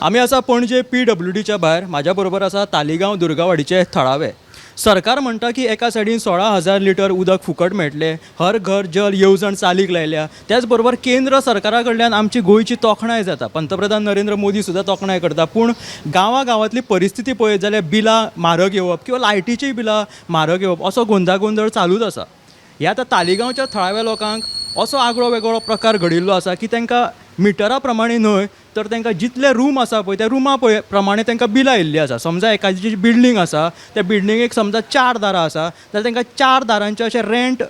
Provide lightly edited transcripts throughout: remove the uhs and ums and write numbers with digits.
आमी आसा पणजे PWDच्या भायर म्हाज्या बरोबर आसा तालिगांव दुर्गावाडीचे थळावे. सरकार म्हणटा की एका सायडीन 16,000 लिटर उदक फुकट मेळटलें, हर घर जल येवजण चालीक लायल्या. त्याच बरोबर केंद्र सरकारा कडल्यान आमची गोंयची तोखणाय जाता. पंतप्रधान नरेंद्र मोदी सुद्दां तोखणाय करता. पूण गांवागांवांतली परिस्थिती पळयत जाल्यार बिलां म्हारग येवप किंवा लायटीचीं बिलां म्हारग येवप असो गोंधागोंदळ चालूच आसा. हे आतां तालिगांवच्या थळाव्या लोकांक असो आगळो वेगळो प्रकार घडिल्लो आसा की तांकां मिटरा प्रमाणे न्हय तर तांकां जितले रूम आसा पळय त्या रुमा प्रमाणे तांकां बिलां येयल्लीं आसा. समजा एखादी बिल्डींग आसा त्या बिल्डिंगेक समजा 4 दारां आसा जाल्यार तांकां 4 दारांचें अशें रेंट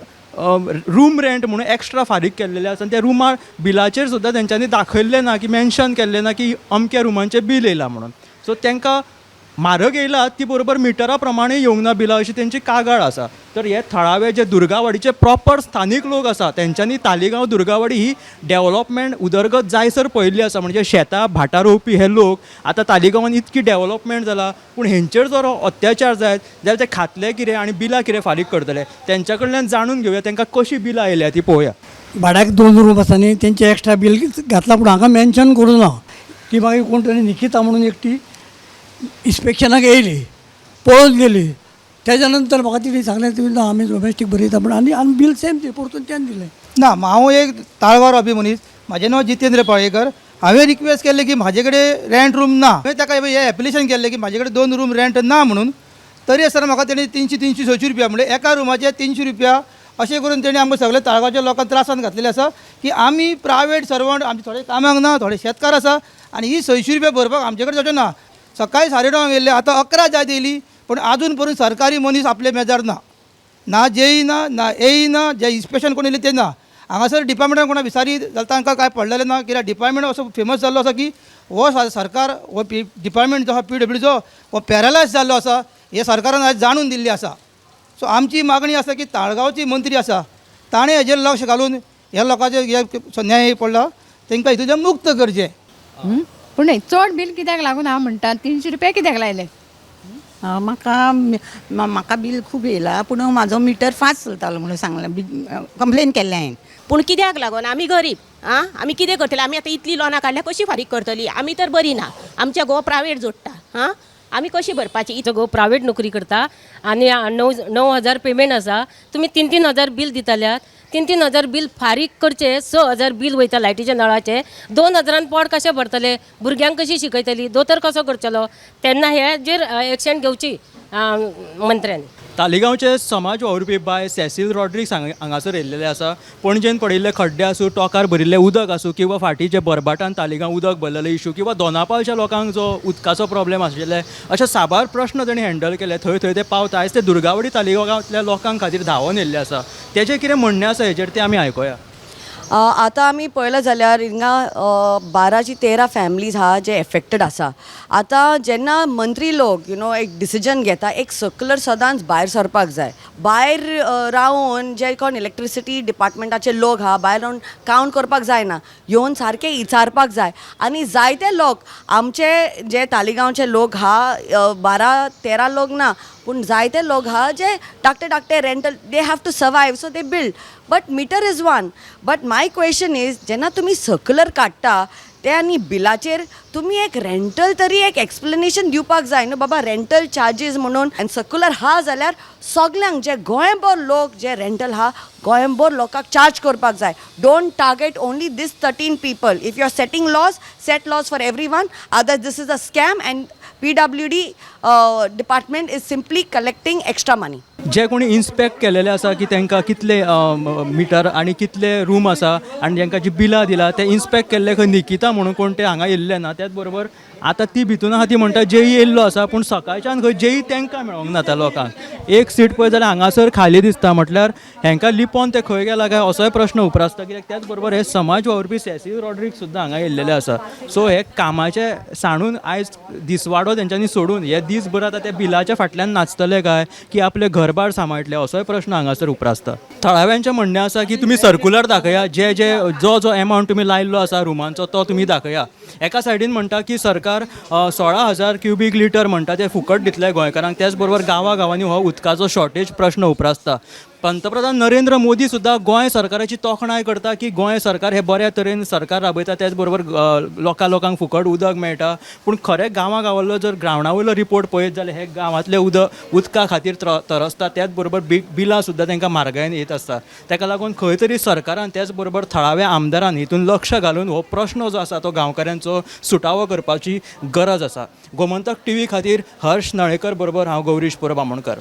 रूम रेंट म्हणून एक्स्ट्रा फारीक केल्लेलें आसा. त्या रुमा बिलाचेर सुद्दां तेंच्यांनी दाखयल्लें ना की मेन्शन केल्लें ना की अमक्या रुमांचें बील येयलां म्हणून. सो तांकां म्हारग येयला ती बरोबर मिटरा प्रमाणे येवंक ना बिलां अशी तेंची कागाळ आसा. तर हे थळावे जे दुर्गावाडीचे प्रॉपर स्थानीक लोक आसा तेंच्यांनी तालिगांव दुर्गावाडी ही डेव्हलपमेंट उदरगत जायसर पळयल्ली आसा. म्हणजे शेतां भाटां रोवपी हे लोक आतां तालिगांवान इतकी डेव्हलपमेंट जाला पूण हेंचेर जर अत्याचार जायत जाल्यार ते खातले कितें आनी बिलां कितें फारीक करतले तेंच्या कडल्यान जाणून घेवया तांकां कशी बिलां येयल्या ती पळोवया. भाड्याक 2 रूम आसा न्ही तेंचे एक्स्ट्रा बील घातला पूण हांगा मेन्शन करूं ना. ती मागीर कोण तरी निकिता म्हणून एकटी इन्स्पेक्शनाक येयली पळोवन गेली. तेज्या नंतर म्हाका तिणें सांगलें तुवें ना आमी डोमेस्टीक भरयता पूण आनी बील सेम ते परतून त्यान दिलें ना. हांव एक ताळगांव रावपी मनीस. म्हाजें नांव जितेंद्र पाळयेकर. हांवें रिक्वेस्ट केल्लें की म्हाजे कडेन रेंट रूम ना. हांवें ताका हें एप्लिकेशन केल्लें की म्हाजे कडेन 2 रूम रेंट ना म्हणून. तरी आसतना म्हाका तेणी 300 रुपया म्हणजे एका रुमाचे 300 रुपया अशें करून तेणी आमकां सगळे ताळगांवच्या लोकांक त्रासान घातलेले आसा की आमी प्रायवेट सर्वंट आमी थोडे कामाक ना थोडे शेतकार आसा आनी ही 600 रुपया भरपाक आमचे कडेन जावचें ना. सकाळी 9:30 गेल्ले आतां 11 जायत येयली पूण आजून पर्यंत सरकारी मनीस आपले मेजार ना. ना जेई ना एई ना जे इन्स्पेक्शन कोण येयले ते ना. हांगासर डिपार्टमेंटान कोणा विचारी जाल्यार तांकां काय पडलेलें ना. कित्याक डिपार्टमेंट असो फेमस जाल्लो आसा की हो सरकार हो डिपार्टमेंट जो आसा PWDचो हो पॅरलायज जाल्लो आसा. हे सरकारान आयज जाणून दिल्ली आसा. सो आमची मागणी आसा की ताळगांवची मंत्री आसा ताणें हेजेर लक्ष घालून ह्या लोकांचे जे न्याय पडला तांकां हितूंतल्यान मुक्त करचें. पूण चड बील कित्याक लागून हांव म्हणटा 300 रुपया कित्याक लायले? म्हाका बील खूब येयला पूण म्हाजो मिटर फास्ट चलतालो म्हणून सांगलें कंप्लेन केल्लें हांवें. पूण कित्याक लागून आमी गरीब आमी कितें करतली? आमी आतां इतली लोनां काडल्या कशी फारीक करतली? आमी तर बरी ना. आमच्या घोव प्रायवेट जोडटा आमी कशी भरपाची? इचो घोव प्रायवेट नोकरी करता आनी 9,000 पेमेंट आसा. तुमी 3,000 बील दिताल्यात 3,000 बील फारीक करचे. 6,000 बील वयता लायटीच्या नळाचे. 2,000 पोड कशें भरतले? भुरग्यांक कशी शिकयतली? दोतोर कसो करतलो? तेन्ना हेजेर एक्शन घेवची मंत्र्यान. तालिगांवचे समाज वावुरपी बाय सेसील रॉड्रिक्स हांगासर येयल्लेले आसा. पणजेन पडिल्ले खड्डे आसूं टोकार भरिल्ले उदक आसूं किंवा फाटीं जे बरबाटान तालिगांव उदक भरलेले इशू किंवा दोनापावलच्या लोकांक जो उदकाचो प्रॉब्लेम आशिल्ले अशे साबार प्रश्न तांणी हँडल केले. थंय ते पावता. आयज ते दुर्गावडी तालिगांवांतल्या लोकांक खातीर धांवून येयल्ले आसा. तेजें कितें म्हणणें आसा हेजेर ते आमी आयकुया. आतां आमी पळयलें जाल्यार हिंगा 12 ची 13 फॅमिलीज आहा जे एफेक्टेड आसा. आतां जेन्ना मंत्री लोक एक डिसिजन घेता एक सर्क्युलर सदांच भायर सरपाक जाय. भायर रावन जे कोण इलेक्ट्रिसिटी डिपार्टमेंटाचे लोक आहा भायर रावन कावंट करपाक जायना. येवन सारके विचारपाक जाय. आनी जायते लोक आमचे जे तालिगांवचे लोक आहा 12-13 लोक ना पूण जायते लोक आहा जे धाकटे rental they have to survive so they build. But meter is one. But my question is जेन्ना तुमी सर्क्युलर काडटा ते आनी बिलाचेर तुमी एक रेंटल तरी एक एक्सप्लेनेशन दिवपाक जाय न्हू बाबा रेंटल चार्जीस म्हणून. आनी सर्क्युलर हा जाल्यार सगल्यांक जे गोंयभर लोक जे रेंटल हा गोंयभर लोकांक चार्ज करपाक जाय. Don't target only these 13 people. If you are setting laws set laws for everyone other this is a scam and PWD department is simply collecting extra money. जे कोणी इन्स्पेक्ट केलेले आसा की तांकां कितले मिटर आनी कितले रूम आसा आनी जांकां जी बिलां दिला ते इन्स्पेक्ट केल्ले खंय निकिता म्हणून कोण ते हांगा येयल्ले ना. त्याच बरोबर आतां ती भितून आहा ती म्हणटा जेई येयल्लो आसा पूण सकाळच्यान खंय जेई तांकां मेळोंक ना त्या लोकांक. एक सीट पळय जाल्यार हांगासर खाली दिसता म्हटल्यार हांकां लिपोन ते खंय गेला काय असोय प्रश्न उपरासता. कित्याक त्याच बरोबर हे समाज वावुरपी सेसील रॉड्रिक्स सुद्दां हांगा येयल्लेले आसा. सो हे कामाचे सांडून आयज दिसवाडो तेंच्यांनी सोडून हे दीसभर आतां त्या बिलाच्या फाटल्यान नाचतले काय की आपले घरबार सांबाळटले असोय प्रश्न हांगासर उपरासता. थळाव्यांचें म्हणणें आसा की तुमी सर्क्युलर दाखया जो एमावंट तुमी लायल्लो आसा रुमांचो तो तुमी दाखया. एका सायडीन म्हणटा की सरकार 16,000 क्युबीक लिटर म्हणटा ते फुकट दितले गोंयकारांक. त्याच बरोबर गांवांनी हो उदकाचो शॉर्टेज प्रश्न उपरासता. पंतप्रधान नरेंद्र मोदी सुद्दां गोंय सरकाराची तोखणाय करता की गोंय सरकार हे बऱ्या तरेन सरकार राबयता, त्याच बरोबर लोकांक फुकट उदक मेळटा. पूण खरे गांवागांवांतलो जर ग्रावंडावयलो रिपोर्ट पळयत जाल्यार हे गांवांतले उदका खातीर तरसता, त्याच बरोबर बिलां सुद्दां तांकां म्हारगायेन येत आसता. ताका लागून खंय तरी सरकारान त्याच बरोबर थळाव्या आमदारान हितून लक्ष घालून हो प्रश्न जो आसा तो गांवकाऱ्यांचो सुटावो करपाची गरज आसा. गोमंतक TV खातीर हर्ष नळेकर बरोबर हांव गौरीश बामणकर.